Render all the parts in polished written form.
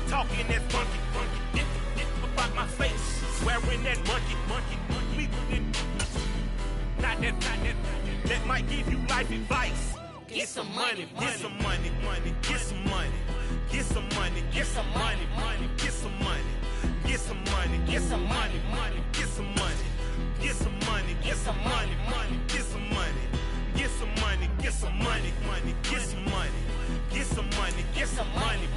talking that funky, about my face, swearing that monkey, not that might give you life advice. Get some money, get some money, get some money, get some money, get some money, get some money, get some money, get some money, get some money, get some money, get some money, get some money, get some money, get some money, get some money, get some money, get some money.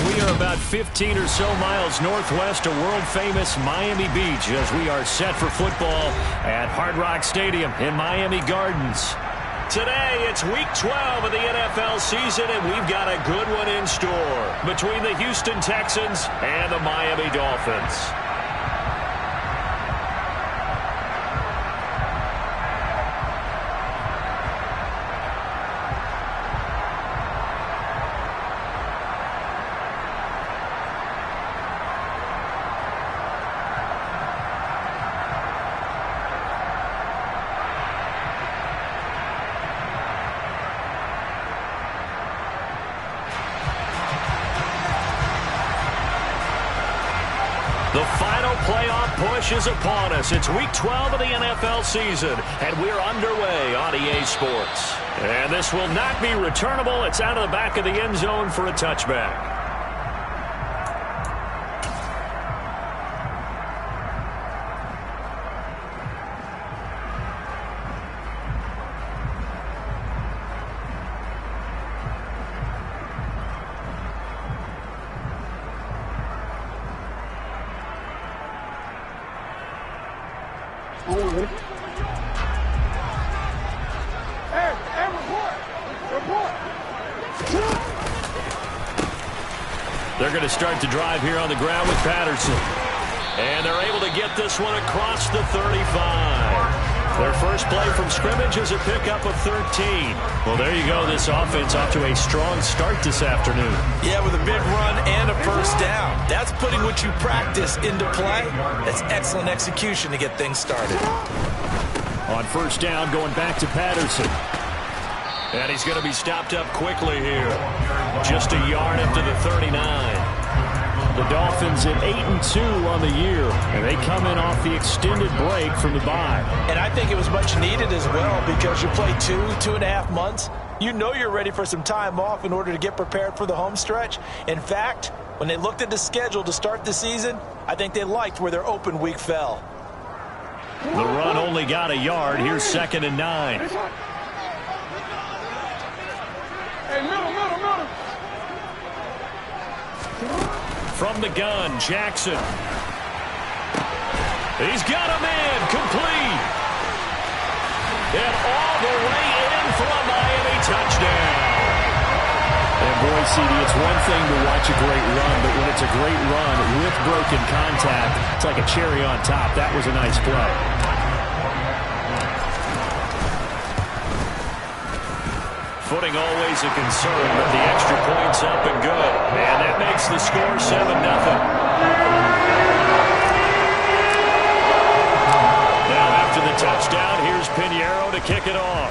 We are about 15 or so miles northwest of world-famous Miami Beach as we are set for football at Hard Rock Stadium in Miami Gardens. Today, it's Week 12 of the NFL season, and we've got a good one in store between the Houston Texans and the Miami Dolphins. The final playoff push is upon us. It's Week 12 of the NFL season, and we're underway on EA Sports. And this will not be returnable. It's out of the back of the end zone for a touchback. They're going to start the drive here on the ground with Patterson. And they're able to get this one across the 35. Their first play from scrimmage is a pickup of 13. Well, there you go. This offense off to a strong start this afternoon. Yeah, with a big run and a first down. That's putting what you practice into play. That's excellent execution to get things started. On first down, going back to Patterson. And he's going to be stopped up quickly here. Just a yard up to the 39. The Dolphins at 8-2 on the year, and they come in off the extended break from the bye. And I think it was much needed as well because you play 2.5 months. You know you're ready for some time off in order to get prepared for the home stretch. In fact, when they looked at the schedule to start the season, I think they liked where their open week fell. The run only got a yard. Here's 2nd and 9. Hey, middle. From the gun, Jackson. He's got him in, complete. And all the way in for a Miami touchdown. And boy, CD, it's one thing to watch a great run, but when it's a great run with broken contact, it's like a cherry on top. That was a nice play. Footing always a concern, but the extra point's up and good. And that makes the score 7-0. Now after the touchdown, here's Pinheiro to kick it off.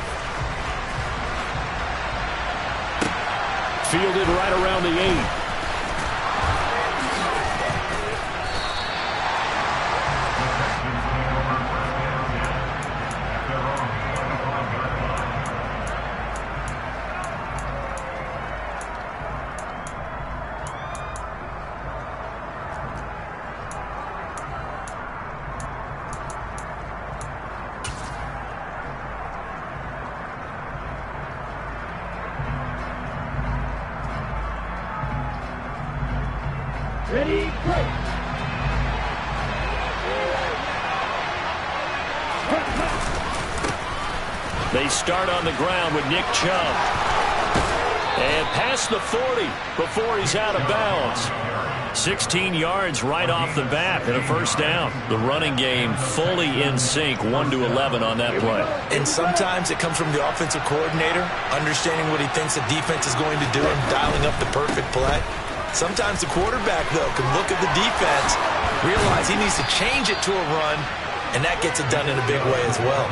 Fielded right around the 8. Ready, break. They start on the ground with Nick Chubb. And past the 40 before he's out of bounds. 16 yards right off the bat and a first down. The running game fully in sync, 1-11 on that play. And sometimes it comes from the offensive coordinator, understanding what he thinks the defense is going to do and dialing up the perfect play. Sometimes the quarterback, though, can look at the defense, realize he needs to change it to a run, and that gets it done in a big way as well.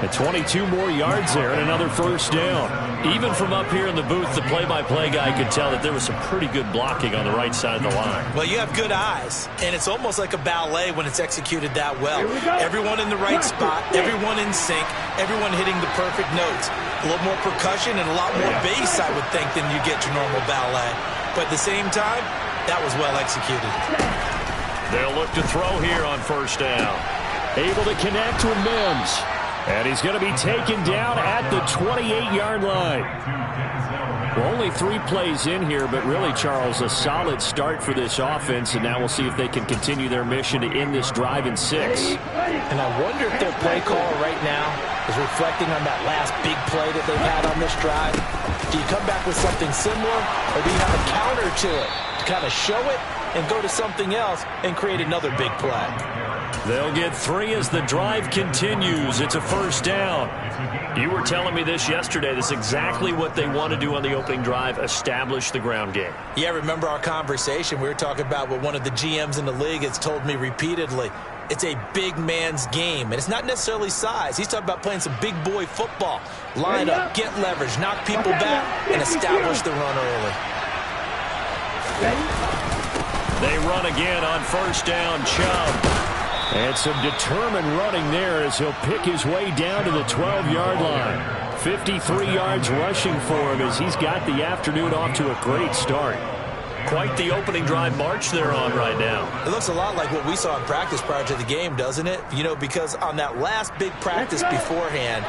And 22 more yards there and another first down. Even from up here in the booth, the play-by-play guy could tell that there was some pretty good blocking on the right side of the line. Well, you have good eyes, and it's almost like a ballet when it's executed that well. Everyone in the right spot, everyone in sync, everyone hitting the perfect notes. A little more percussion and a lot more bass, I would think, than you get your normal ballet. But at the same time, that was well executed. They'll look to throw here on first down. Able to connect with Mims. And he's going to be taken down at the 28-yard line. Well, only 3 plays in here, but really, Charles, a solid start for this offense, and now we'll see if they can continue their mission to end this drive in 6. And I wonder if their play call right now is reflecting on that last big play that they've had on this drive. Do you come back with something similar, or do you have a counter to it to kind of show it and go to something else and create another big play? They'll get 3 as the drive continues. It's a first down. You were telling me this yesterday. This is exactly what they want to do on the opening drive, establish the ground game. Yeah, remember our conversation? We were talking about what one of the GMs in the league has told me repeatedly. It's a big man's game, and it's not necessarily size. He's talking about playing some big boy football. Line up, get leverage, knock people back, and establish the run early. They run again on first down, Chubb. And some determined running there as he'll pick his way down to the 12-yard line. 53 yards rushing for him as he's got the afternoon off to a great start. Quite the opening drive march they're on right now. It looks a lot like what we saw in practice prior to the game, doesn't it? You know, because on that last big practice beforehand,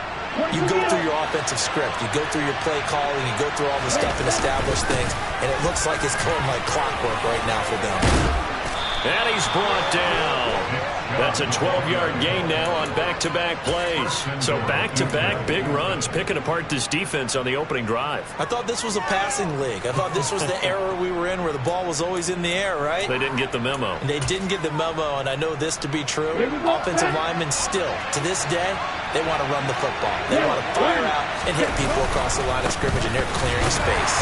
you go through your offensive script. You go through your play calling. You go through all the stuff and establish things. And it looks like it's going like clockwork right now for them. And he's brought down. That's a 12-yard gain now on back-to-back plays. So back-to-back big runs, picking apart this defense on the opening drive. I thought this was a passing league. I thought this was the era we were in where the ball was always in the air, right? They didn't get the memo. They didn't get the memo, and I know this to be true. Offensive linemen still, to this day, they want to run the football. They want to fire out and hit people across the line of scrimmage, and they're clearing space.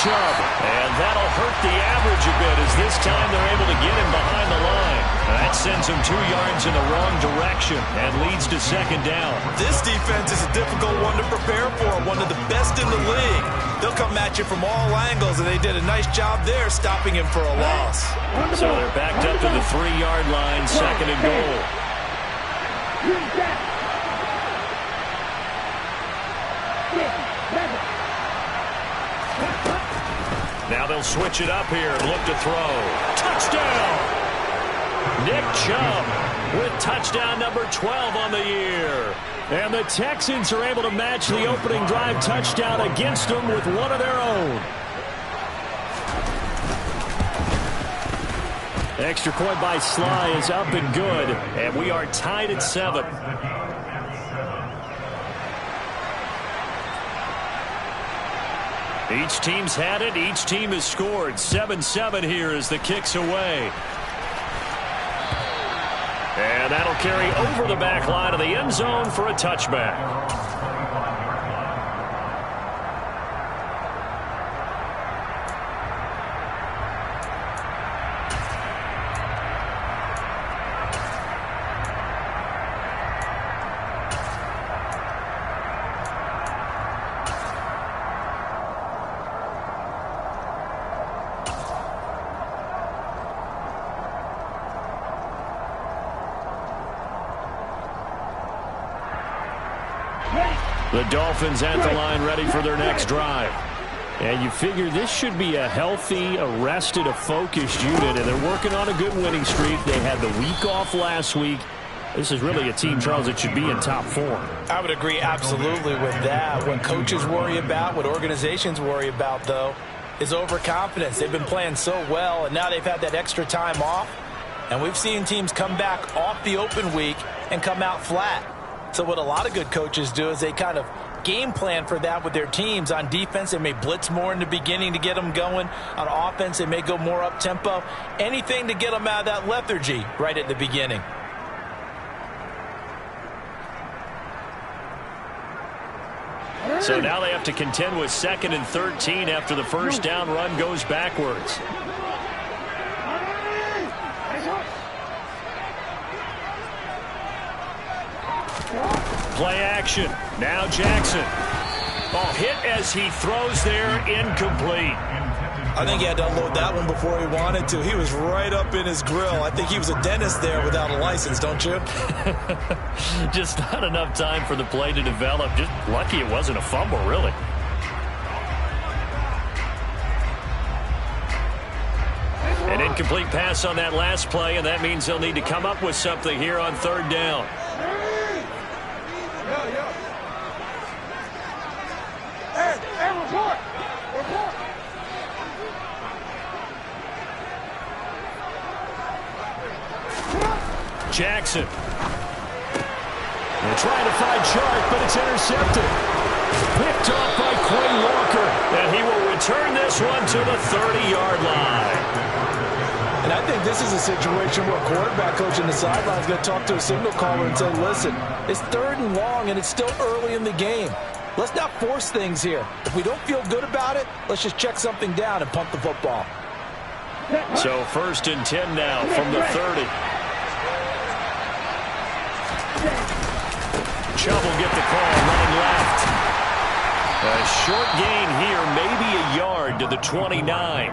Chubb, and that'll hurt the average a bit as this time they're able to get him behind the line. That sends him 2 yards in the wrong direction and leads to second down. This defense is a difficult one to prepare for, one of the best in the league. They'll come at you from all angles, and they did a nice job there stopping him for a loss. So they're backed up to the 3-yard line, second and goal. Now they'll switch it up here and look to throw. Touchdown! Nick Chubb with touchdown number 12 on the year. And the Texans are able to match the opening drive touchdown against them with one of their own. Extra point by Sly is up and good. And we are tied at 7. Each team's had it. Each team has scored. 7-7 here as the kick's away. And that'll carry over the back line of the end zone for a touchback. The Dolphins at the line ready for their next drive. And you figure this should be a healthy, a rested, a focused unit, and they're working on a good winning streak. They had the week off last week. This is really a team, Charles, that should be in top form. I would agree absolutely with that. What coaches worry about, what organizations worry about, though, is overconfidence. They've been playing so well, and now they've had that extra time off. And we've seen teams come back off the open week and come out flat. So what a lot of good coaches do is they kind of game plan for that with their teams. On defense, they may blitz more in the beginning to get them going. On offense, they may go more up-tempo. Anything to get them out of that lethargy right at the beginning. So now they have to contend with 2nd and 13 after the first down run goes backwards. Play action. Now Jackson. Ball hit as he throws there, incomplete. I think he had to unload that one before he wanted to. He was right up in his grill. I think he was a dentist there without a license, don't you? Just not enough time for the play to develop. Just lucky it wasn't a fumble, really. An incomplete pass on that last play, and that means they'll need to come up with something here on third down. Jackson. They're trying to find Chark, but it's intercepted. Picked off by Quay Walker. And he will return this one to the 30-yard line. And I think this is a situation where a quarterback coach in the sideline is going to talk to a signal caller and say, listen, it's 3rd and long, and it's still early in the game. Let's not force things here. If we don't feel good about it, let's just check something down and punt the football. So 1st and 10 now from the 30. Chubb will get the call, running left. A short gain here, maybe a yard to the 29.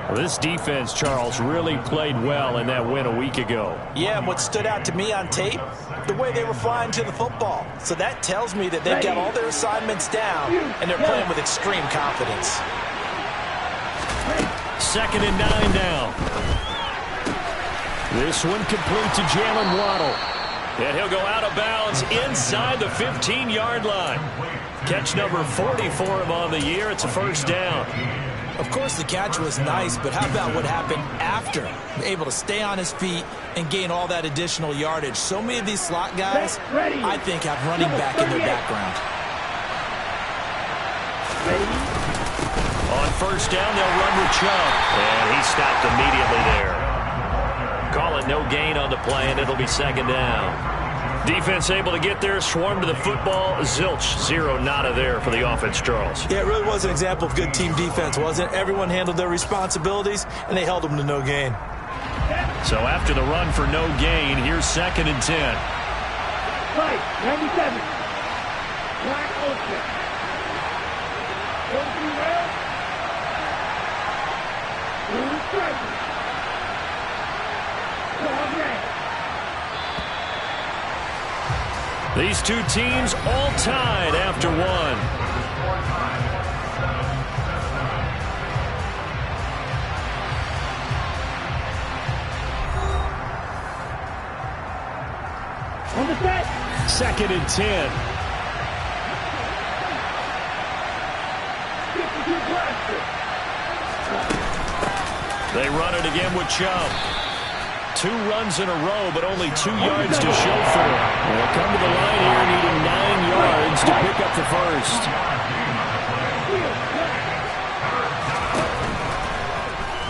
Well, this defense, Charles, really played well in that win a week ago. Yeah, and what stood out to me on tape, the way they were flying to the football. So that tells me that they've got all their assignments down, and they're playing with extreme confidence. 2nd and 9 now. This one complete to Jalen Waddle. And he'll go out of bounds inside the 15-yard line. Catch number 40 for him on the year. It's a 1st down. Of course, the catch was nice, but how about what happened after? Able to stay on his feet and gain all that additional yardage. So many of these slot guys, I think, have running back in their background. On 1st down, they'll run with Chubb. And he stopped immediately there. Call it no gain on the play, and it'll be 2nd down. Defense able to get there, swarm to the football. Zilch, 0 nada there for the offense, Charles. Yeah, it really was an example of good team defense, wasn't it? Everyone handled their responsibilities, and they held them to no gain. So after the run for no gain, here's 2nd and 10. Right, 97. Black Ocean. Open well. Blue striker. These two teams all tied after one. On the set. 2nd and 10. 52 blaster. They run it again with Chubb. 2 runs in a row, but only 2 yards to show for it. They'll come to the line here needing 9 yards to pick up the 1st.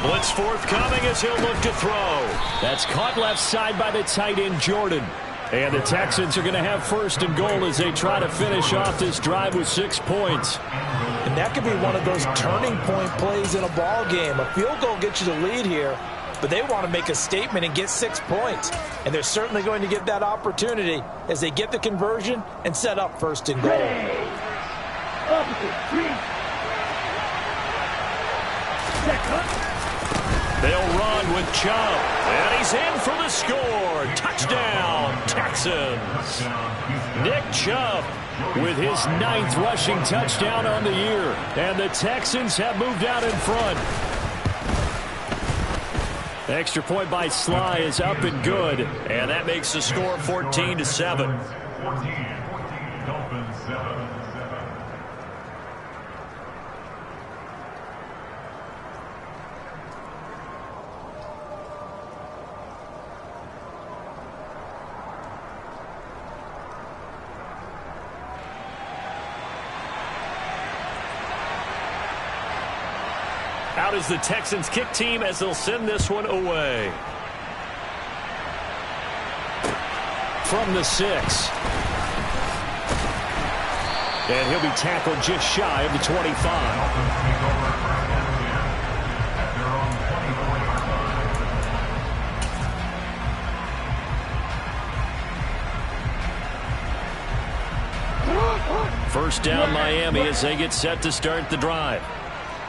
Blitz forthcoming as he'll look to throw. That's caught left side by the tight end, Jordan. And the Texans are going to have 1st and goal as they try to finish off this drive with 6 points. And that could be one of those turning point plays in a ball game. A field goal gets you the lead here, but they want to make a statement and get 6 points. And they're certainly going to get that opportunity as they get the conversion and set up 1st and goal. They'll run with Chubb. And he's in for the score. Touchdown, Texans. Nick Chubb with his 9th rushing touchdown on the year. And the Texans have moved out in front. Extra point by Sly is up and good. And that makes the score 14-7. Out is the Texans kick team as they'll send this one away. From the 6. And he'll be tackled just shy of the 25. first down Miami as they get set to start the drive.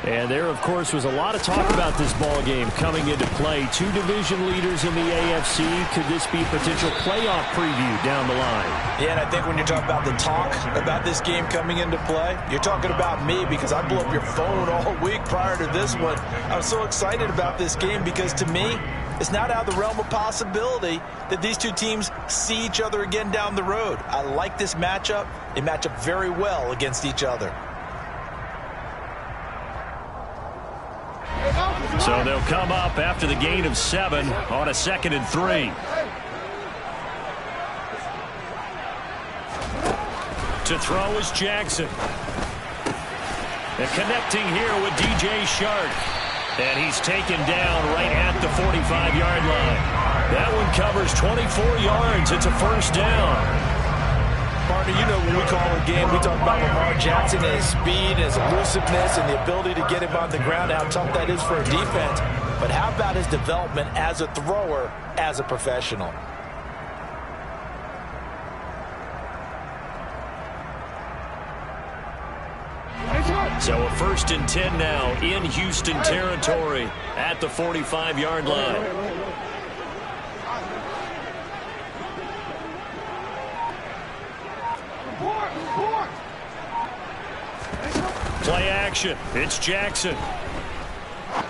And there, of course, was a lot of talk about this ball game coming into play. Two division leaders in the AFC. Could this be a potential playoff preview down the line? Yeah, and I think when you talk about the talk about this game coming into play, you're talking about me because I blew up your phone all week prior to this one. I was so excited about this game because, to me, it's not out of the realm of possibility that these two teams see each other again down the road. I like this matchup. They match up very well against each other. So they'll come up after the gain of 7 on a 2nd and 3. To throw is Jackson. And connecting here with DJ Shark. And he's taken down right at the 45-yard line. That one covers 24 yards. It's a first down. Partner, you know when we call a game, we talk about Lamar Jackson and his speed, his elusiveness, and the ability to get him on the ground, how tough that is for a defense. But how about his development as a thrower, as a professional? So a 1st and 10 now in Houston territory at the 45-yard line. Play action. It's Jackson.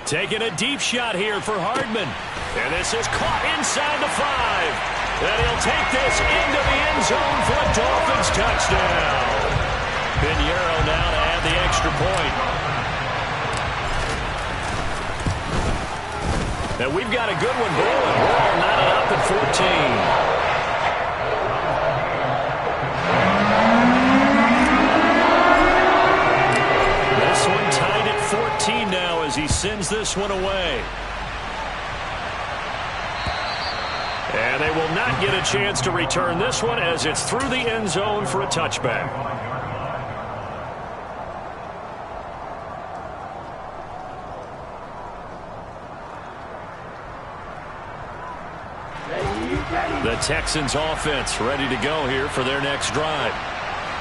Taking a deep shot here for Hardman. And this is caught inside the 5. And he'll take this into the end zone for a Dolphins touchdown. Pinheiro now to add the extra point. And we've got a good one brewing. We're all knotted up at 14. This one tied at 14 now as he sends this one away. And they will not get a chance to return this one as it's through the end zone for a touchback. The Texans offense ready to go here for their next drive.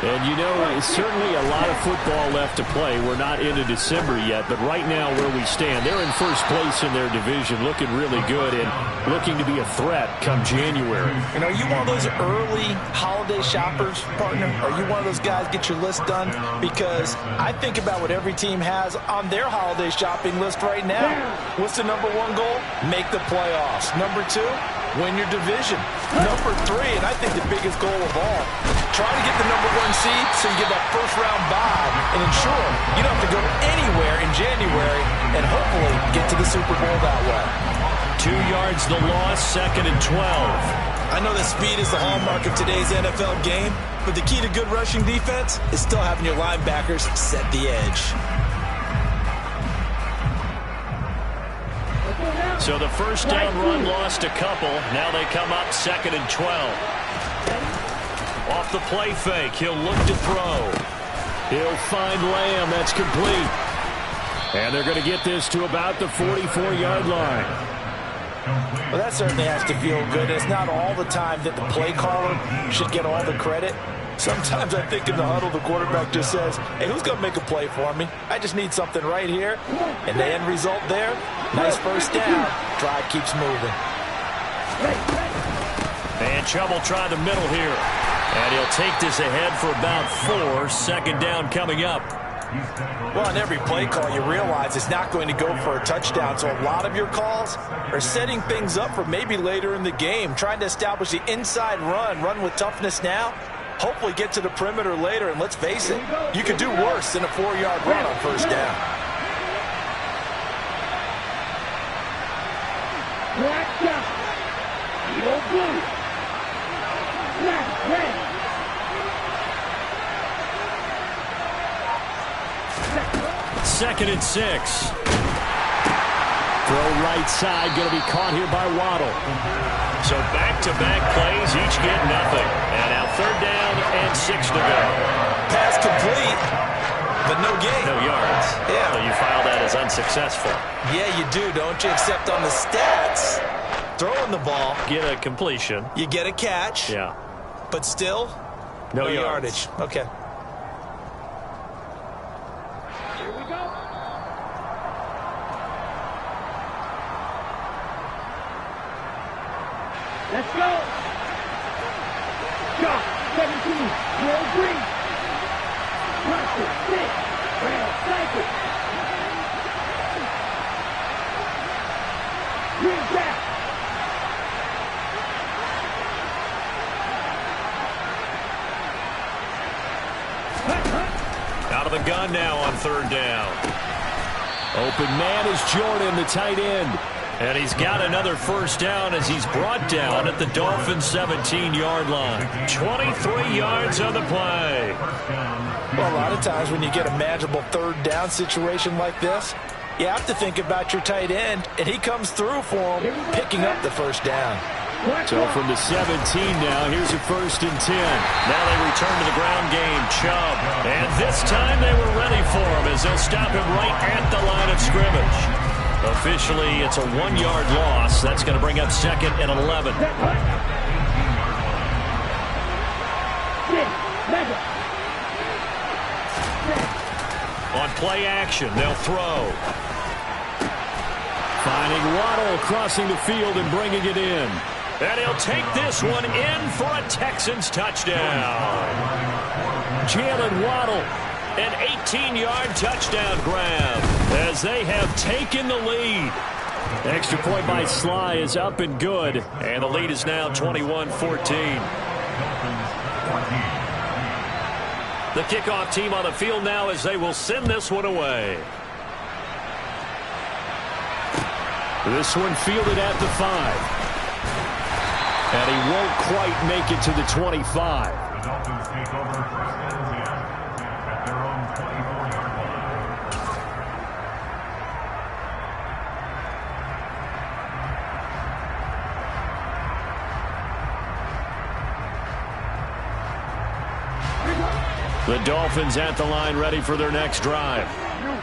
And, you know, certainly a lot of football left to play. We're not into December yet, but right now where we stand, they're in first place in their division, looking really good and looking to be a threat come January. And are you one of those early holiday shoppers, partner? Are you one of those guys get your list done? Because I think about what every team has on their holiday shopping list right now. What's the number 1 goal? Make the playoffs. Number 2, win your division. Number 3, and I think the biggest goal of all, try to get the number 1 seed so you get that first-round bye and ensure you don't have to go anywhere in January and hopefully get to the Super Bowl that way. 2 yards the loss, 2nd and 12. I know that speed is the hallmark of today's NFL game, but the key to good rushing defense is still having your linebackers set the edge. So the first down run lost a couple. Now they come up 2nd and 12. Off the play fake, he'll look to throw. He'll find Lamb. That's complete. And they're going to get this to about the 44-yard line. Well, that certainly has to feel good. It's not all the time that the play caller should get all the credit. Sometimes I think in the huddle, the quarterback just says, hey, who's going to make a play for me? I just need something right here. And the end result there, nice first down. Drive keeps moving. And Chubb will try the middle here. And he'll take this ahead for about 4. 2nd down coming up. Well, on every play call, you realize it's not going to go for a touchdown. So a lot of your calls are setting things up for maybe later in the game, trying to establish the inside run with toughness now. Hopefully get to the perimeter later, and let's face it, you could do worse than a 4-yard run on first down. Black down. Yellow blue. Black red. 2nd and 6. Throw right side, going to be caught here by Waddle. So back-to-back plays, each get nothing. And now 3rd down and 6 to go. Pass complete, but no gain. No yards. Yeah. So you file that as unsuccessful. Yeah, you do, don't you? Except on the stats, throwing the ball, Get a completion. you get a catch, Yeah. but still, No yardage. Okay. Let's go. Shot 17. Roll green. Pressure 6. Rail cycle. Green back. Out of the gun now on third down. Open man is Jordan, the tight end. And he's got another first down as he's brought down at the Dolphins' 17-yard line. 23 yards on the play. Well, a lot of times when you get a manageable third down situation like this, you have to think about your tight end, and he comes through for him, picking up the first down. So from the 17 now, here's a 1st and 10. Now they return to the ground game. Chubb. And this time they were ready for him as they'll stop him right at the line of scrimmage. Officially, it's a 1-yard loss. That's going to bring up 2nd and 11. On play action, they'll throw. Finding Waddle crossing the field and bringing it in. And he'll take this one in for a Texans touchdown. Jalen Waddle, an 18-yard touchdown grab as they have taken the lead. Extra point by Sly is up and good, and the lead is now 21-14. The kickoff team on the field now as they will send this one away. This one fielded at the 5. And he won't quite make it to the 25. The Dolphins take over 1st and 10 at their own 24-yard line. The Dolphins at the line ready for their next drive.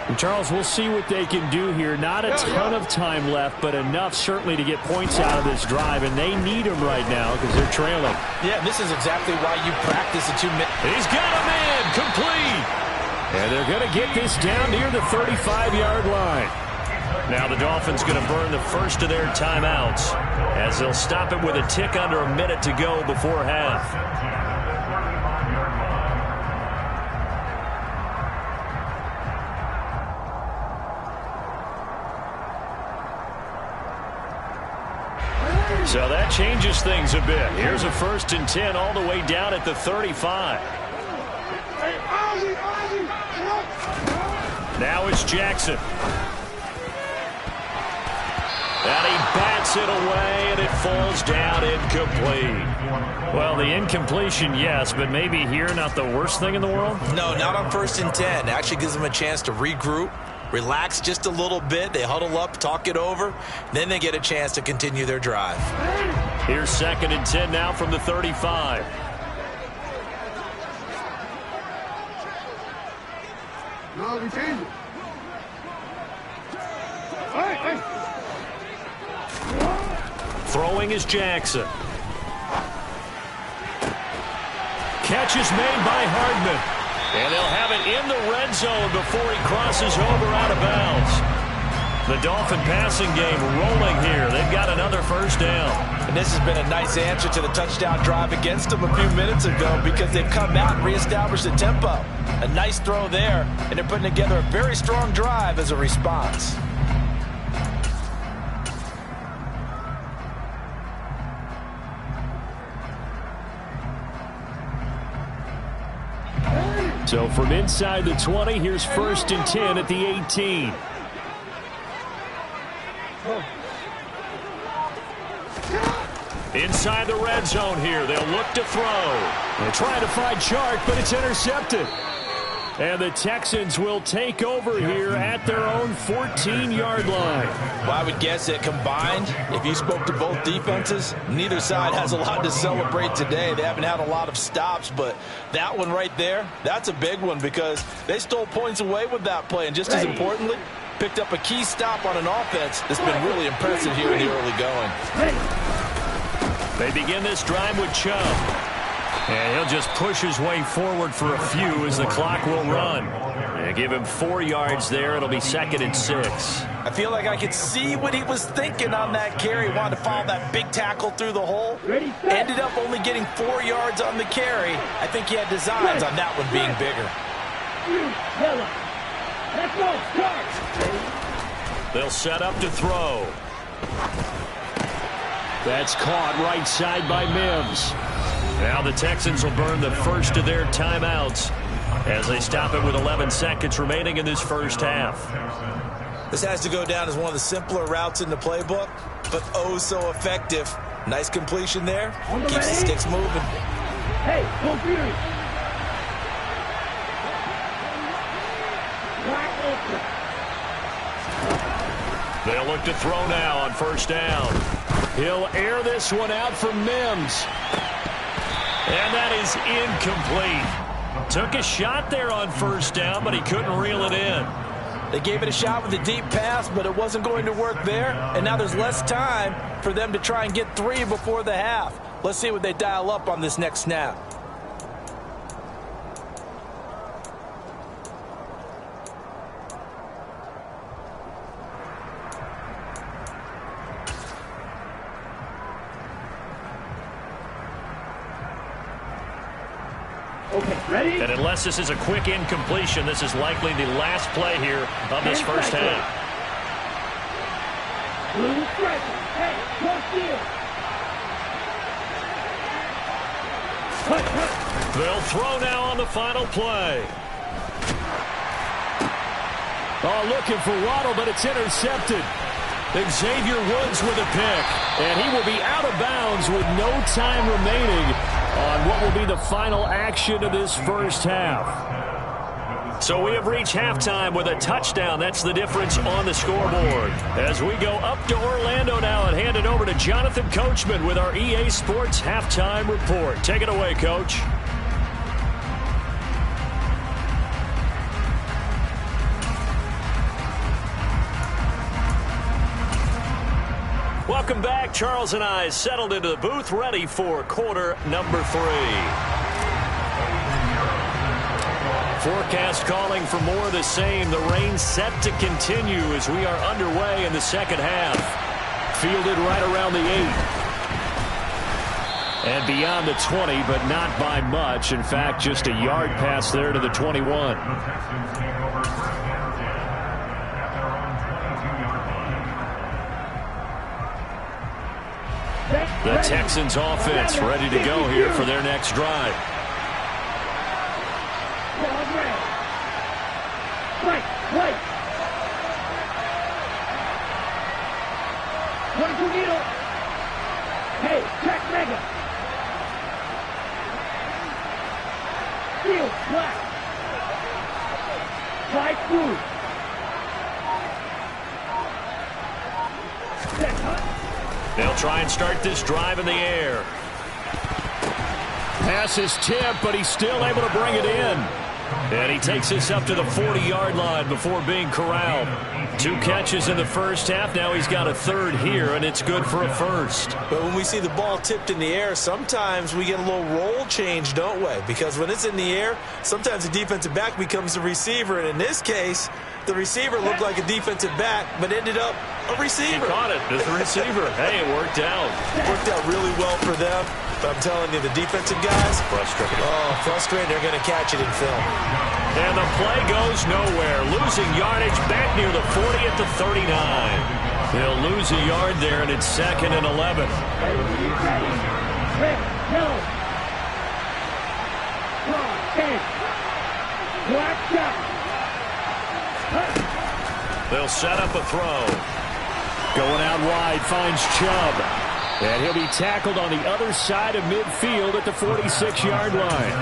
And Charles, we'll see what they can do here. Not a ton of time left, but enough certainly to get points out of this drive, and they need them right now because they're trailing. Yeah, this is exactly why you practice a 2-minute. He's got him in, complete. And they're going to get this down near the 35-yard line. Now the Dolphins going to burn the first of their timeouts as they'll stop it with a tick under a minute to go before half. So that changes things a bit. Here's a 1st and 10 all the way down at the 35. Now it's Jackson. And he bats it away, and it falls down incomplete. Well, the incompletion, yes, but maybe here not the worst thing in the world? No, not on 1st and 10. It actually gives them a chance to regroup, relax just a little bit. They huddle up, talk it over. Then they get a chance to continue their drive. Here's 2nd and 10 now from the 35. No, we change it. Throwing is Jackson. Catch is made by Hardman. And they'll have it in the red zone before he crosses over out of bounds. The Dolphin passing game rolling here. They've got another first down. And this has been a nice answer to the touchdown drive against them a few minutes ago because they've come out and reestablished the tempo. A nice throw there, and they're putting together a very strong drive as a response. So from inside the 20, here's 1st and 10 at the 18. Inside the red zone here, they'll look to throw. They're trying to find Chark, but it's intercepted. And the Texans will take over here at their own 14-yard line. Well, I would guess that combined, if you spoke to both defenses, neither side has a lot to celebrate today. They haven't had a lot of stops, but that one right there, that's a big one because they stole points away with that play. And just as importantly, picked up a key stop on an offense that's been really impressive here in the early going. They begin this drive with Chubb. And he'll just push his way forward for a few as the clock will run. And give him 4 yards there. It'll be 2nd and 6. I feel like I could see what he was thinking on that carry. He wanted to follow that big tackle through the hole. Ended up only getting 4 yards on the carry. I think he had designs on that one being bigger. Let's go. Start. They'll set up to throw. That's caught right side by Mims. Now the Texans will burn the first of their timeouts as they stop it with 11 seconds remaining in this first half. This has to go down as one of the simpler routes in the playbook, but oh so effective. Nice completion there. Keeps the sticks moving. Hey, go Fury. They'll look to throw now on first down. He'll air this one out for Mims. And that is incomplete. Took a shot there on first down, but he couldn't reel it in. They gave it a shot with a deep pass, but it wasn't going to work there. And now there's less time for them to try and get 3 before the half. Let's see what they dial up on this next snap. Okay, ready? And unless this is a quick incompletion, this is likely the last play here of this first half. Blue striker. Hey, go steal. They'll throw now on the final play. Oh, looking for Waddle, but it's intercepted. Xavier Woods with a pick, and he will be out of bounds with no time remaining on what will be the final action of this first half. So we have reached halftime with a touchdown. That's the difference on the scoreboard. As we go up to Orlando now and hand it over to Jonathan Coachman with our EA Sports Halftime Report. Take it away, Coach. Welcome back. Charles and I settled into the booth, ready for quarter number 3. Forecast calling for more of the same. The rain set to continue as we are underway in the second half. Fielded right around the 8. And beyond the 20, but not by much. In fact, just a yard pass there to the 21. The Texans offense ready to go here for their next drive. Wait. Hey, check mega. Field black. Fly through. They'll try and start this drive in the air. Pass is tipped, but he's still able to bring it in. And he takes this up to the 40-yard line before being corralled. 2 catches in the first half. Now he's got a third here, and it's good for a first. But when we see the ball tipped in the air, sometimes we get a little roll change, don't we? Because when it's in the air, sometimes the defensive back becomes the receiver. And in this case, the receiver looked like a defensive back, but ended up a receiver. He caught it as the receiver. Hey, it worked out. Worked out really well for them. But I'm telling you, the defensive guys, frustrated. Oh, frustrated. They're going to catch it in film. And the play goes nowhere. Losing yardage back near the 40 at the 39. They'll lose a yard there, and it's 2nd and 11. They'll set up a throw. Going out wide, finds Chubb. And he'll be tackled on the other side of midfield at the 46-yard line.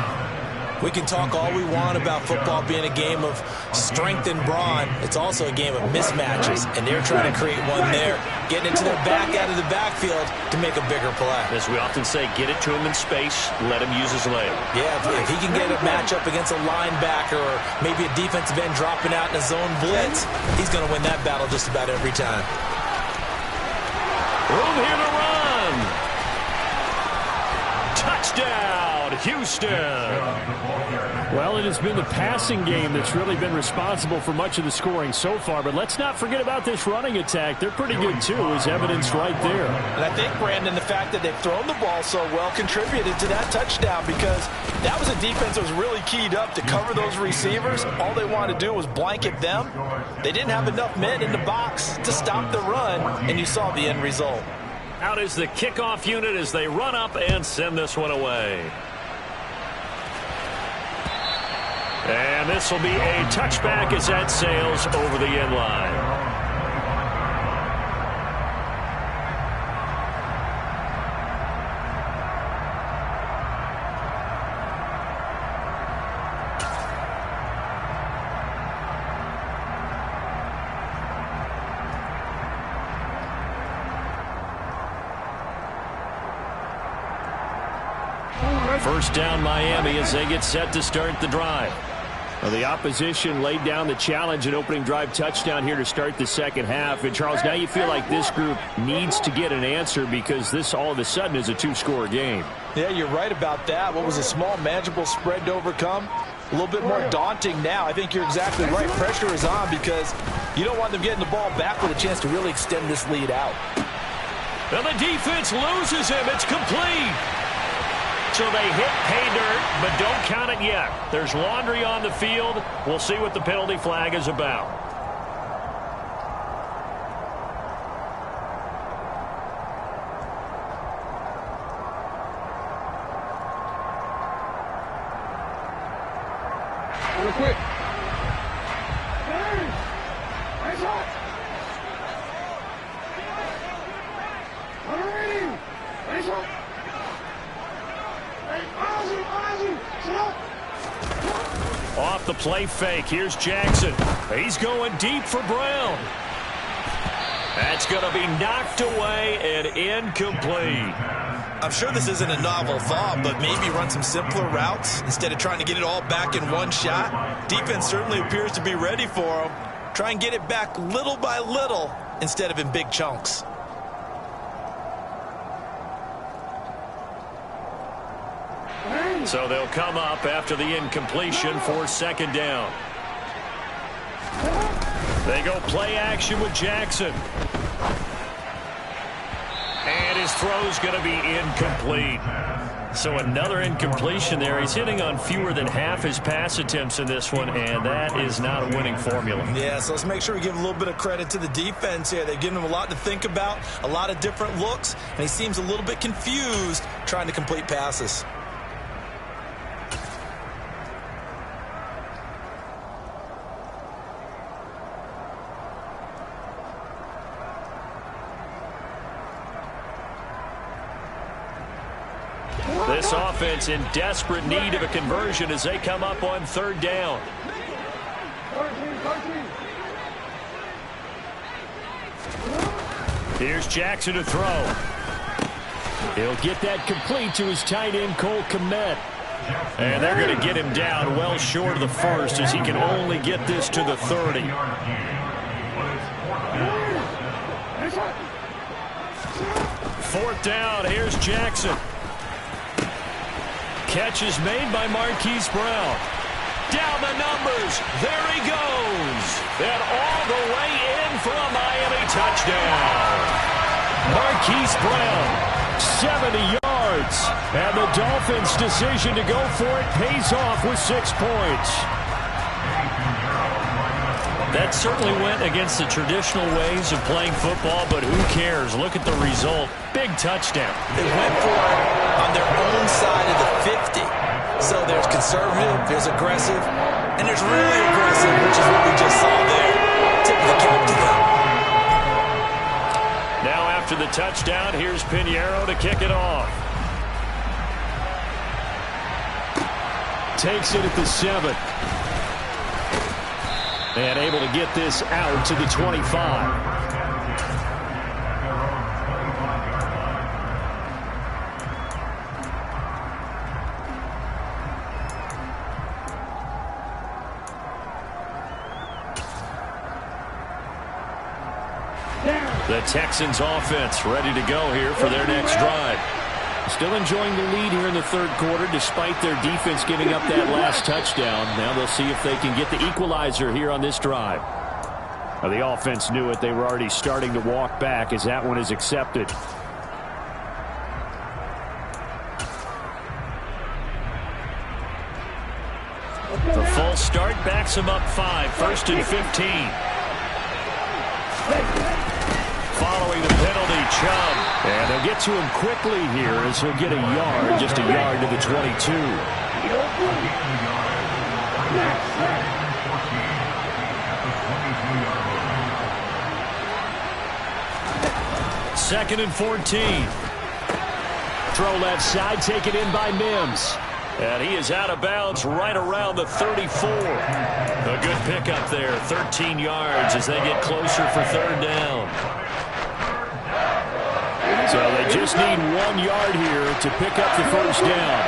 We can talk all we want about football being a game of strength and brawn. It's also a game of mismatches, and they're trying to create one there, getting it to their back out of the backfield to make a bigger play. As we often say, get it to him in space, let him use his leg. Yeah, if he can get a matchup against a linebacker or maybe a defensive end dropping out in a zone blitz, he's going to win that battle just about every time. Room here to run. Touchdown, Houston. Well, it has been the passing game that's really been responsible for much of the scoring so far. But let's not forget about this running attack. They're pretty good, too, as evidenced right there. And I think, Brandon, the fact that they've thrown the ball so well contributed to that touchdown, because that was a defense that was really keyed up to cover those receivers. All they wanted to do was blanket them. They didn't have enough men in the box to stop the run, and you saw the end result. Out is the kickoff unit as they run up and send this one away. And this will be a touchback as that sails over the end line. First down Miami as they get set to start the drive. Well, the opposition laid down the challenge and opening drive touchdown here to start the second half. And, Charles, now you feel like this group needs to get an answer because this all of a sudden is a two-score game. Yeah, you're right about that. What was a small, manageable spread to overcome? A little bit more daunting now. I think you're exactly right. Pressure is on because you don't want them getting the ball back with a chance to really extend this lead out. And the defense loses him. It's complete. So they hit pay dirt, but don't count it yet. There's laundry on the field. We'll see what the penalty flag is about. Real quick. Hey! Nice up! Alrighty! Nice up! Off the play fake. Here's Jackson. He's going deep for Brown. That's going to be knocked away and incomplete. I'm sure this isn't a novel thought, but maybe run some simpler routes instead of trying to get it all back in one shot. Defense certainly appears to be ready for him. Try and get it back little by little instead of in big chunks. So they'll come up after the incompletion for second down. They go play action with Jackson. And his throw's going to be incomplete. So another incompletion there. He's hitting on fewer than half his pass attempts in this one, and that is not a winning formula. Yeah, so let's make sure we give a little bit of credit to the defense here. They've given him a lot to think about, a lot of different looks, and he seems a little bit confused trying to complete passes. This offense in desperate need of a conversion as they come up on third down. Here's Jackson to throw. He'll get that complete to his tight end, Cole Kmet. And they're going to get him down well short of the first as he can only get this to the 30. Fourth down, here's Jackson. Catch is made by Marquise Brown. Down the numbers. There he goes. And all the way in for a Miami touchdown. Marquise Brown, 70 yards. And the Dolphins' decision to go for it pays off with 6 points. That certainly went against the traditional ways of playing football, but who cares? Look at the result. Big touchdown. They went for it on their own side of the 50. So there's conservative, there's aggressive, and there's really aggressive, which is what we just saw there. Tip of the cap to them. Now after the touchdown, here's Pinheiro to kick it off. Takes it at the 7. And able to get this out to the 25. The Texans offense ready to go here for their next drive. Still enjoying the lead here in the third quarter despite their defense giving up that last touchdown. Now they'll see if they can get the equalizer here on this drive. Now the offense knew it. They were already starting to walk back as that one is accepted. The false start backs him up 5. 1st and 15. Following the penalty, Chubb. And they'll get to him quickly here as he'll get a yard, just a yard to the 22. Second and 14. Throw left side, taken in by Mims. And he is out of bounds right around the 34. A good pickup there, 13 yards as they get closer for third down. So they just need 1 yard here to pick up the first down.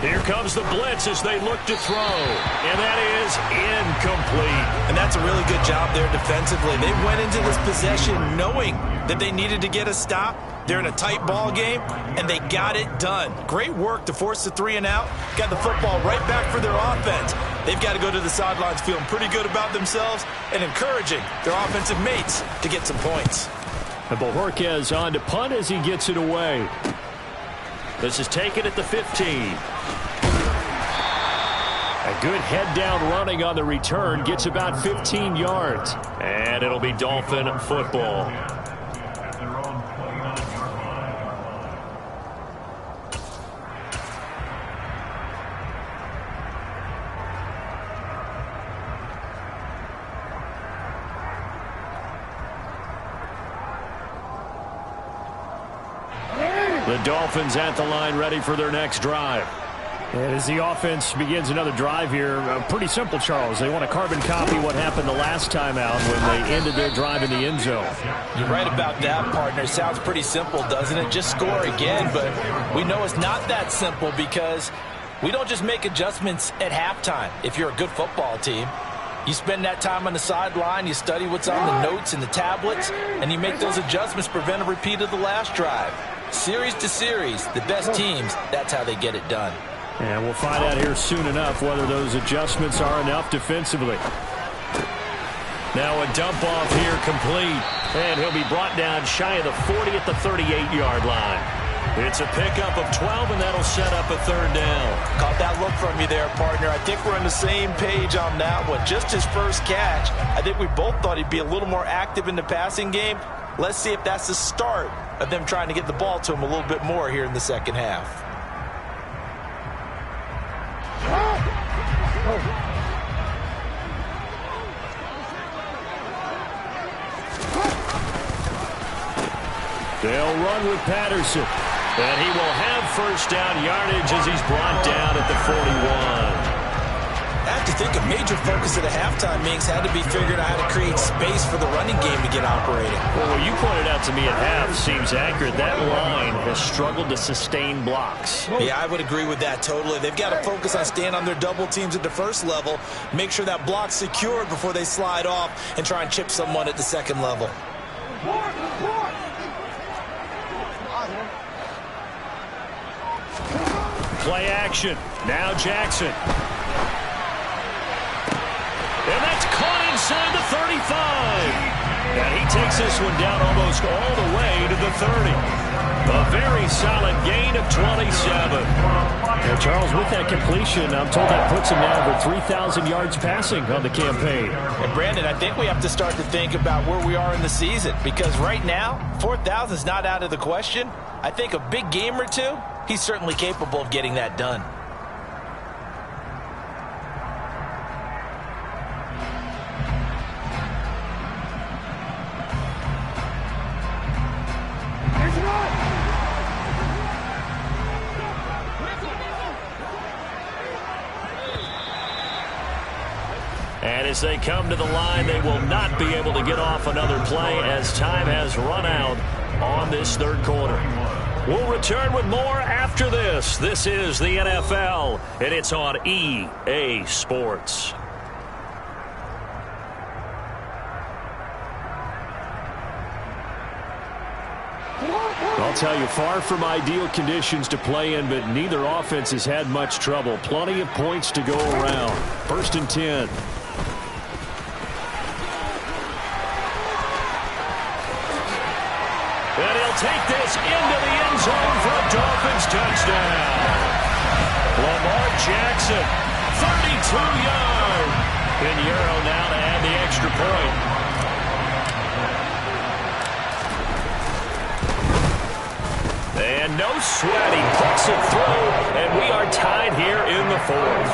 Here comes the blitz as they look to throw. And that is incomplete. And that's a really good job there defensively. They went into this possession knowing that they needed to get a stop. They're in a tight ball game, and they got it done. Great work to force the 3 and out. Got the football right back for their offense. They've got to go to the sidelines feeling pretty good about themselves and encouraging their offensive mates to get some points. And Bojorquez on to punt as he gets it away. This is taken at the 15. A good head down running on the return. Gets about 15 yards. And it'll be Dolphin football. At their own 29-yard line. The Dolphins at the line ready for their next drive. And as the offense begins another drive here, pretty simple, Charles. They want to carbon copy what happened the last time out when they ended their drive in the end zone. You're right about that, partner. Sounds pretty simple, doesn't it? Just score again, but we know it's not that simple because we don't just make adjustments at halftime if you're a good football team. You spend that time on the sideline, you study what's on the notes and the tablets, and you make those adjustments to prevent a repeat of the last drive. Series to series, the best teams, that's how they get it done. And we'll find out here soon enough whether those adjustments are enough defensively. Now a dump off here complete. And he'll be brought down shy of the 40 at the 38-yard line. It's a pickup of 12, and that'll set up a third down. Caught that look from you there, partner. I think we're on the same page on that one. Just his first catch. I think we both thought he'd be a little more active in the passing game. Let's see if that's the start of them trying to get the ball to him a little bit more here in the second half. They'll run with Patterson. And he will have first down yardage as he's brought down at the 41. I have to think a major focus of the halftime meetings had to be figuring out how to create space for the running game to get operating. Well, what you pointed out to me at half seems accurate. That line has struggled to sustain blocks. Yeah, I would agree with that totally. They've got to focus on staying on their double teams at the first level, make sure that block's secured before they slide off and try and chip someone at the second level. Play action. Now Jackson. And that's caught inside the 35. And he takes this one down almost all the way to the 30. A very solid gain of 27. Well, Charles, with that completion, I'm told that puts him now over 3,000 yards passing on the campaign. And Brandon, I think we have to start to think about where we are in the season, because right now, 4,000 is not out of the question. I think a big game or two, he's certainly capable of getting that done. And as they come to the line, they will not be able to get off another play as time has run out on this third quarter. We'll return with more after this. This is the NFL, and it's on EA Sports. I'll tell you, far from ideal conditions to play in, but neither offense has had much trouble. Plenty of points to go around. 1st and 10. And he'll take this into the end zone for a Dolphins touchdown. Lamar Jackson, 32-yard. Pinheiro now to add the extra point. And no sweat, he puts it through, and we are tied here in the 4th.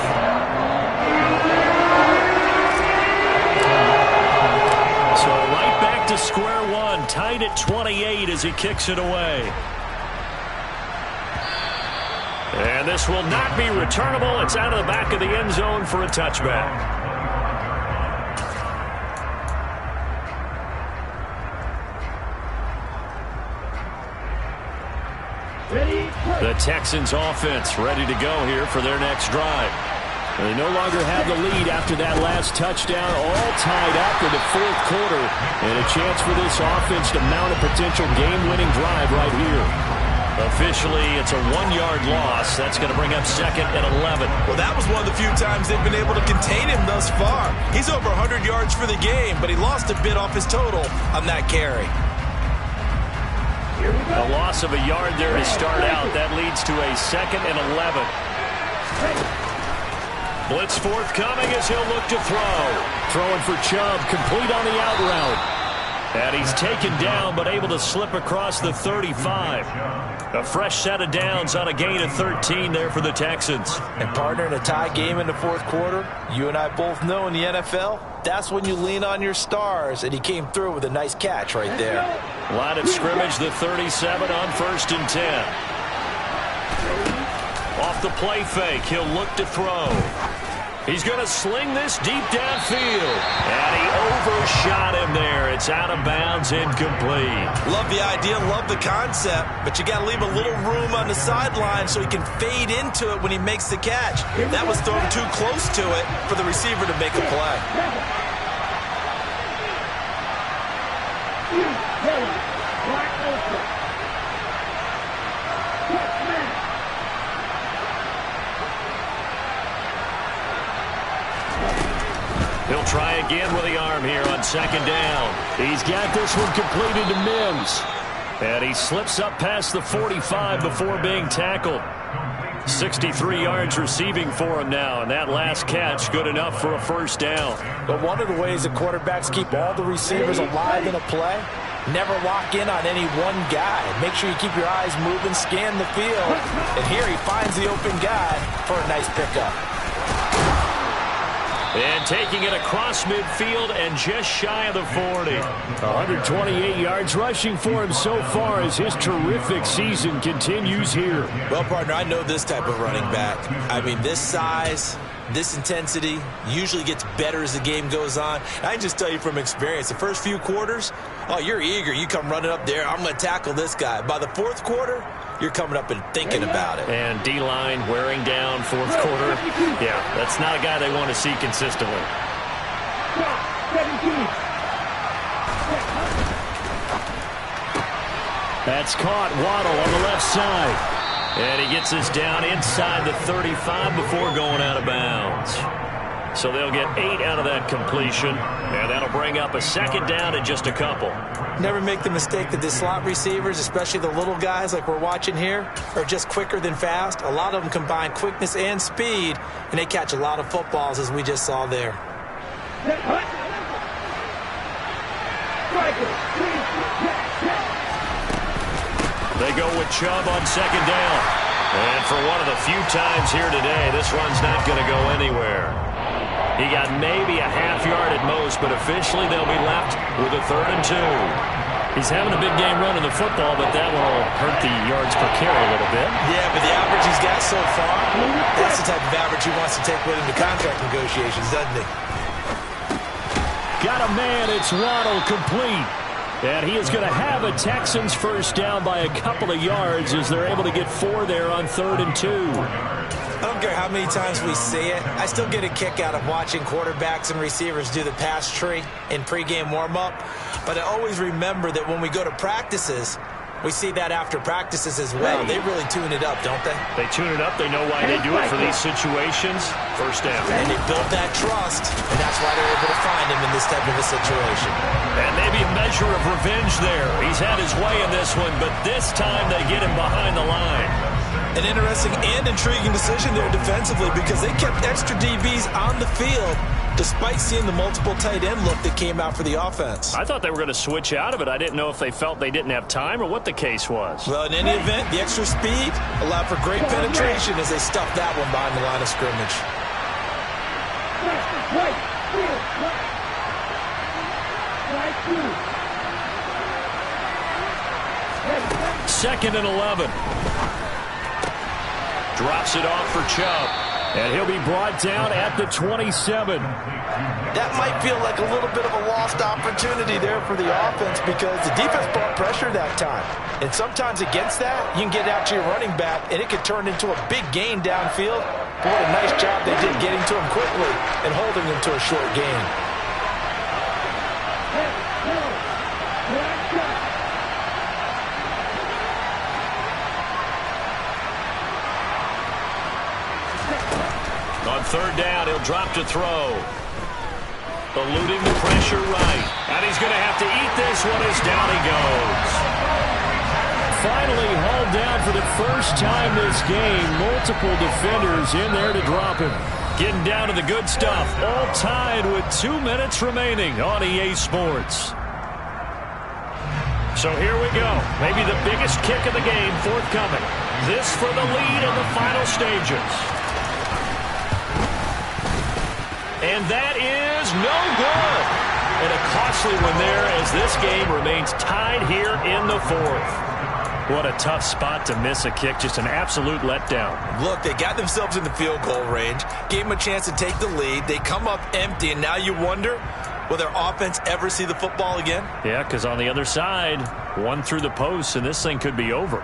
So right back to square one, tied at 28 as he kicks it away. And this will not be returnable. It's out of the back of the end zone for a touchback. The Texans offense ready to go here for their next drive. They no longer have the lead after that last touchdown, all tied up in the 4th quarter, and a chance for this offense to mount a potential game-winning drive right here. Officially, it's a 1-yard loss. That's going to bring up 2nd and 11. Well, that was one of the few times they've been able to contain him thus far. He's over 100 yards for the game, but he lost a bit off his total on that carry. A loss of a yard there to start out. That leads to a 2nd and 11. Blitz forthcoming as he'll look to throw. Throwing for Chubb, complete on the out route. And he's taken down, but able to slip across the 35. A fresh set of downs on a gain of 13 there for the Texans. And partner, in a tie game in the 4th quarter, you and I both know in the NFL, that's when you lean on your stars, and he came through with a nice catch right there. Line of scrimmage, the 37 on 1st and 10. Off the play fake, he'll look to throw. He's going to sling this deep downfield. And he overshot him there. It's out of bounds, incomplete. Love the idea, love the concept, but you got to leave a little room on the sideline so he can fade into it when he makes the catch. That was thrown too close to it for the receiver to make a play. He'll try again with the arm here on 2nd down. He's got this one completed to Mims. And he slips up past the 45 before being tackled. 63 yards receiving for him now, and that last catch good enough for a 1st down. But one of the ways that quarterbacks keep all the receivers alive in a play, never lock in on any one guy. Make sure you keep your eyes moving, scan the field, and here he finds the open guy for a nice pickup. And taking it across midfield and just shy of the 40. 128 yards rushing for him so far as his terrific season continues here. Well, partner, I know this type of running back. I mean, this size, this intensity usually gets better as the game goes on. I can just tell you from experience, the first few quarters, oh, you're eager. You come running up there, I'm going to tackle this guy. By the 4th quarter, you're coming up and thinking about it. And D-line wearing down 4th quarter. Yeah, that's not a guy they want to see consistently. That's caught. Waddle on the left side. And he gets us down inside the 35 before going out of bounds. So they'll get 8 out of that completion, and that'll bring up a 2nd down and just a couple. Never make the mistake that the slot receivers, especially the little guys like we're watching here, are just quicker than fast. A lot of them combine quickness and speed, and they catch a lot of footballs, as we just saw there. They go with Chubb on 2nd down. And for one of the few times here today, this one's not going to go anywhere. He got maybe a half yard at most, but officially they'll be left with a 3rd and 2. He's having a big game running the football, but that one will hurt the yards per carry a little bit. Yeah, but the average he's got so far, that's the type of average he wants to take with him to contract negotiations, doesn't he? Got a man, it's Waddle, complete. And he is going to have a Texans 1st down by a couple of yards as they're able to get 4 there on 3rd and 2. I don't care how many times we see it. I still get a kick out of watching quarterbacks and receivers do the pass tree in pregame warm-up. But I always remember that when we go to practices, We see that after practices as well. They really tune it up, don't they? They tune it up. They know why they do it for these situations. First down. And they built that trust, and that's why they're able to find him in this type of a situation. And maybe a measure of revenge there. He's had his way in this one, but this time they get him behind the line. An interesting and intriguing decision there defensively because they kept extra DBs on the field despite seeing the multiple tight end look that came out for the offense. I thought they were going to switch out of it. I didn't know if they felt they didn't have time or what the case was. Well, in any event, the extra speed allowed for great penetration as they stuffed that one behind the line of scrimmage. Second and 11. Drops it off for Chubb. And he'll be brought down at the 27. That might feel like a little bit of a lost opportunity there for the offense because the defense brought pressure that time. And sometimes against that, you can get out to your running back, and it could turn into a big gain downfield. But what a nice job they did getting to him quickly and holding him to a short gain. On third down, he'll drop to throw. Eluding the pressure right. And he's going to have to eat this one as down he goes. Finally hauled down for the first time this game. Multiple defenders in there to drop him. Getting down to the good stuff. All tied with 2 minutes remaining on EA Sports. So here we go. Maybe the biggest kick of the game forthcoming. This for the lead in the final stages. And that is no good. And a costly one there as this game remains tied here in the fourth. What a tough spot to miss a kick. Just an absolute letdown. Look, they got themselves in the field goal range, gave them a chance to take the lead. They come up empty, and now you wonder, will their offense ever see the football again? Yeah, because on the other side, one through the post, and this thing could be over.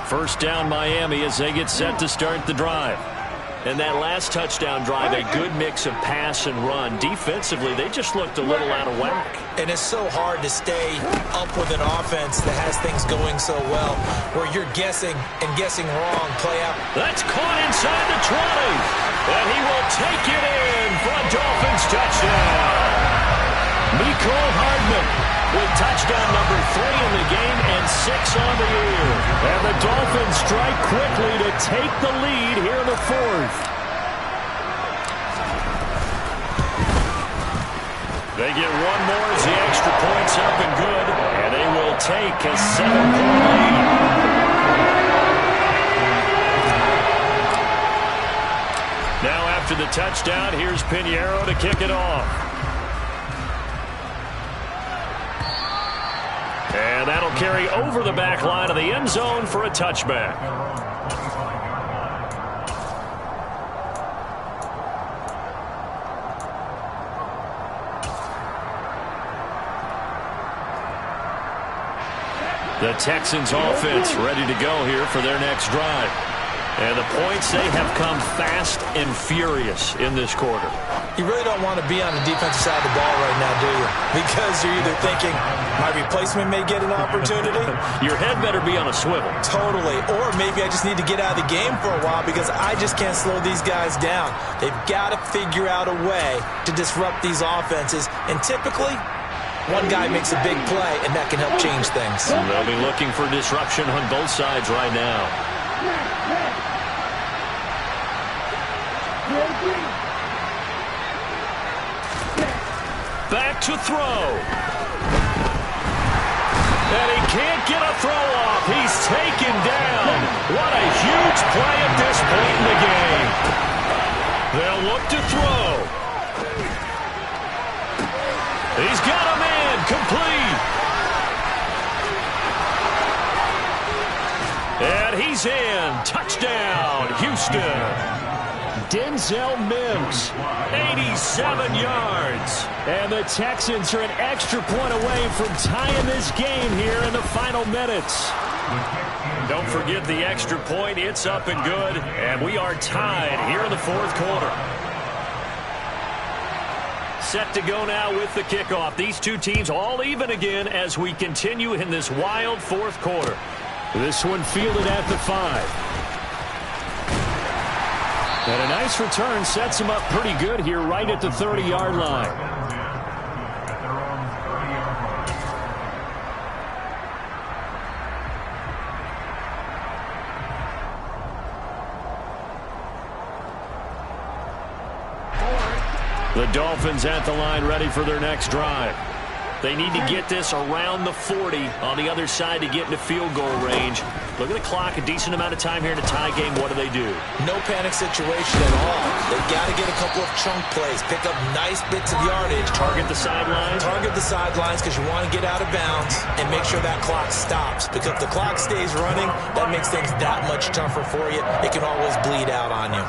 First down Miami as they get set to start the drive. And that last touchdown drive, a good mix of pass and run. Defensively, they just looked a little out of whack. And it's so hard to stay up with an offense that has things going so well, where you're guessing and guessing wrong play out. That's caught inside the 20. And he will take it in for a Dolphins touchdown. Mecole Hardman with touchdown number 3 in the game and 6 on the year. And the Dolphins strike quickly to take the lead here in the fourth. They get one more as the extra point's up and good. And they will take a 7-point lead. Now after the touchdown, here's Pinheiro to kick it off. And that'll carry over the back line of the end zone for a touchback. The Texans offense ready to go here for their next drive. And the points, they have come fast and furious in this quarter. You really don't want to be on the defensive side of the ball right now, do you? Because you're either thinking, my replacement may get an opportunity. Your head better be on a swivel. Totally. Or maybe I just need to get out of the game for a while because I just can't slow these guys down. They've got to figure out a way to disrupt these offenses. And typically, one guy makes a big play, and that can help change things. They'll be looking for disruption on both sides right now. Back to throw. And he can't get a throw off. He's taken down. What a huge play at this point in the game. They'll look to throw. He's got him in. Complete. And he's in. Touchdown, Houston. Denzel Mims, 87 yards. And the Texans are an extra point away from tying this game here in the final minutes. Don't forget the extra point. It's up and good. And we are tied here in the fourth quarter. Set to go now with the kickoff. These two teams all even again as we continue in this wild fourth quarter. This one fielded at the 5. And a nice return sets him up pretty good here right at the 30-yard line. The Dolphins at the line ready for their next drive. They need to get this around the 40 on the other side to get into field goal range. Look at the clock, a decent amount of time here in a tie game. What do? No panic situation at all. They've got to get a couple of chunk plays, pick up nice bits of yardage. Target the sidelines? Target the sidelines because you want to get out of bounds and make sure that clock stops. Because if the clock stays running, that makes things that much tougher for you. It can always bleed out on you.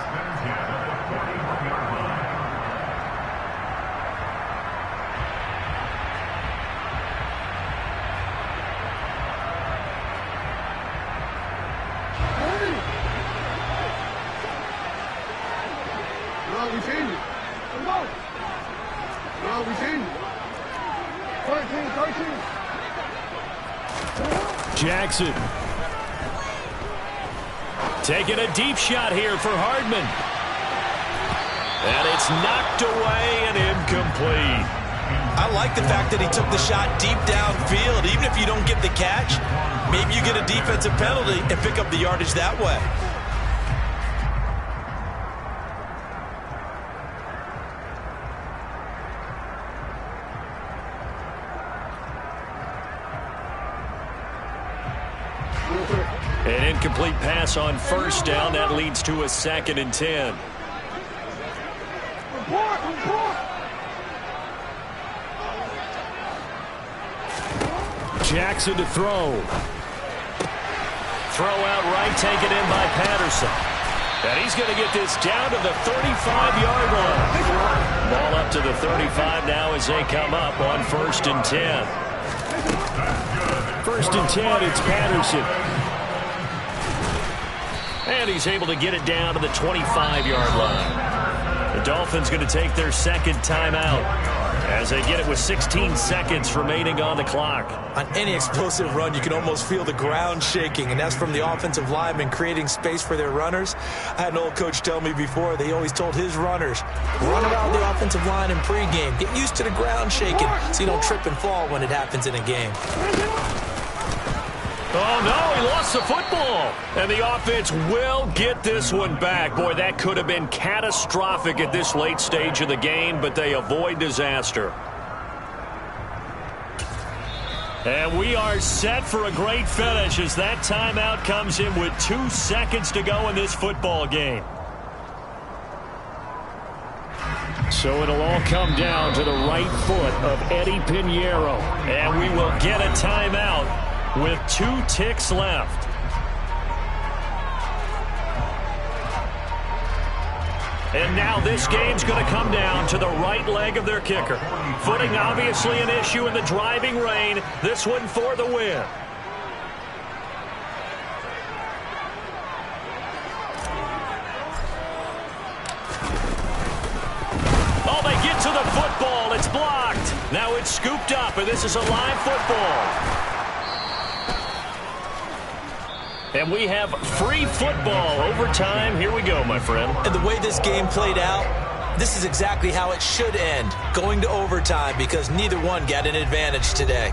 Jackson. Taking a deep shot here for Hardman. And it's knocked away and incomplete. I like the fact that he took the shot deep downfield. Even if you don't get the catch, maybe you get a defensive penalty and pick up the yardage that way. An incomplete pass on first down. That leads to a 2nd and 10. Jackson to throw. Throw out right, taken in by Patterson. And he's going to get this down to the 35-yard line. Ball up to the 35 now as they come up on 1st and 10. 1st and 10, it's Patterson. And he's able to get it down to the 25-yard line. The Dolphins going to take their 2nd timeout as they get it with 16 seconds remaining on the clock. On any explosive run, you can almost feel the ground shaking, and that's from the offensive linemen creating space for their runners. I had an old coach tell me before, they always told his runners, run around the offensive line in pregame. Get used to the ground shaking so you don't trip and fall when it happens in a game. Oh, no, he lost the football. And the offense will get this one back. Boy, that could have been catastrophic at this late stage of the game, but they avoid disaster. And we are set for a great finish as that timeout comes in with 2 seconds to go in this football game. So it'll all come down to the right foot of Eddie Pinheiro. And we will get a timeout with 2 ticks left. And now this game's going to come down to the right leg of their kicker. Footing obviously an issue in the driving rain. This one for the win. Oh, they get to the football. It's blocked. Now it's scooped up, and this is a live football. And we have free football overtime. Here we go, my friend. And the way this game played out, this is exactly how it should end, going to overtime, because neither one got an advantage today.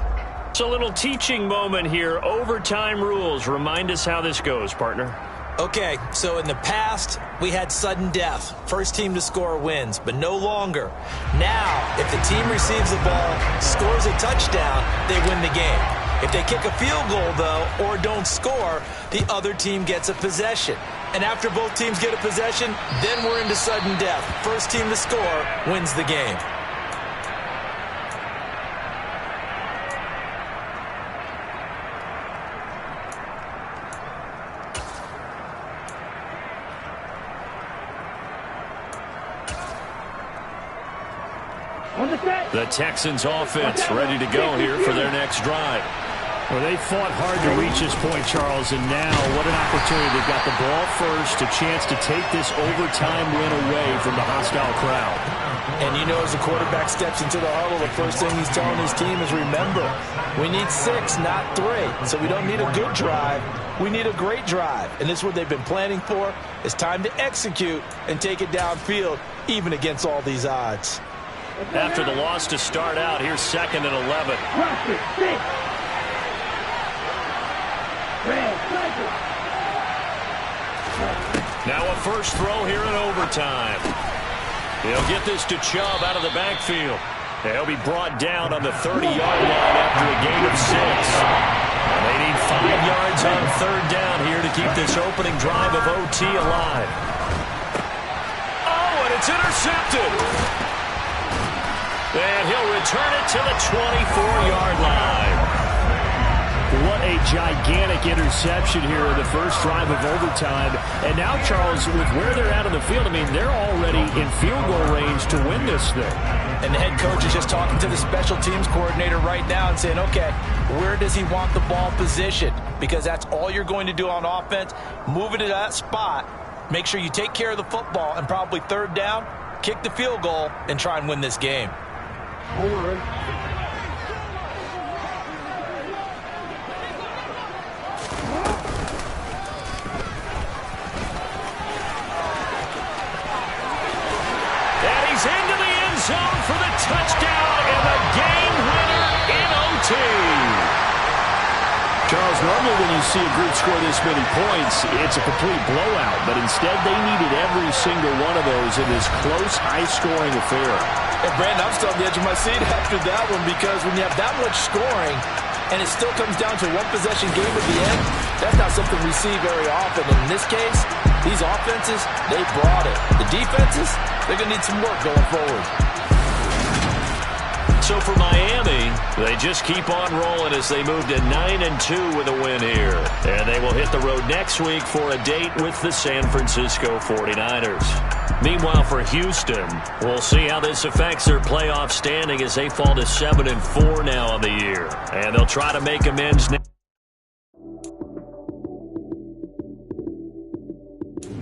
It's a little teaching moment here. Overtime rules. Remind us how this goes, partner. Okay, so in the past, we had sudden death. First team to score wins, but no longer. Now, if the team receives the ball, scores a touchdown, they win the game. If they kick a field goal, though, or don't score, the other team gets a possession. And after both teams get a possession, then we're into sudden death. First team to score wins the game. The Texans offense ready to go here for their next drive. Well, they fought hard to reach this point, Charles, and now what an opportunity. They've got the ball first, a chance to take this overtime win away from the hostile crowd. And you know, as the quarterback steps into the huddle, the first thing he's telling his team is, remember, we need 6, not 3. So we don't need a good drive. We need a great drive. And this is what they've been planning for. It's time to execute and take it downfield, even against all these odds. After the loss to start out, here's 2nd and 11. Now a first throw here in overtime. He'll get this to Chubb out of the backfield. He'll be brought down on the 30-yard line after a gain of 6. And they need 5 yards on 3rd down here to keep this opening drive of OT alive. Oh, and it's intercepted. And he'll return it to the 24-yard line. What a gigantic interception here in the first drive of overtime. And now, Charles, with where they're at on the field, I mean, they're already in field goal range to win this thing. And the head coach is just talking to the special teams coordinator right now and saying, okay, where does he want the ball positioned? Because that's all you're going to do on offense. Move it to that spot. Make sure you take care of the football, and probably 3rd down, kick the field goal, and try and win this game. Into the end zone for the touchdown and the game winner in OT. Charles, normally when you see a group score this many points, it's a complete blowout. But instead, they needed every single one of those in this close, high-scoring affair. And, Brandon, I'm still on the edge of my seat after that one, because when you have that much scoring and it still comes down to a one-possession game at the end, that's not something we see very often. And in this case, these offenses, they brought it. The defenses, they're going to need some work going forward. So for Miami, they just keep on rolling as they move to 9-2 with a win here. And they will hit the road next week for a date with the San Francisco 49ers. Meanwhile, for Houston, we'll see how this affects their playoff standing as they fall to 7-4 now on the year. And they'll try to make amends.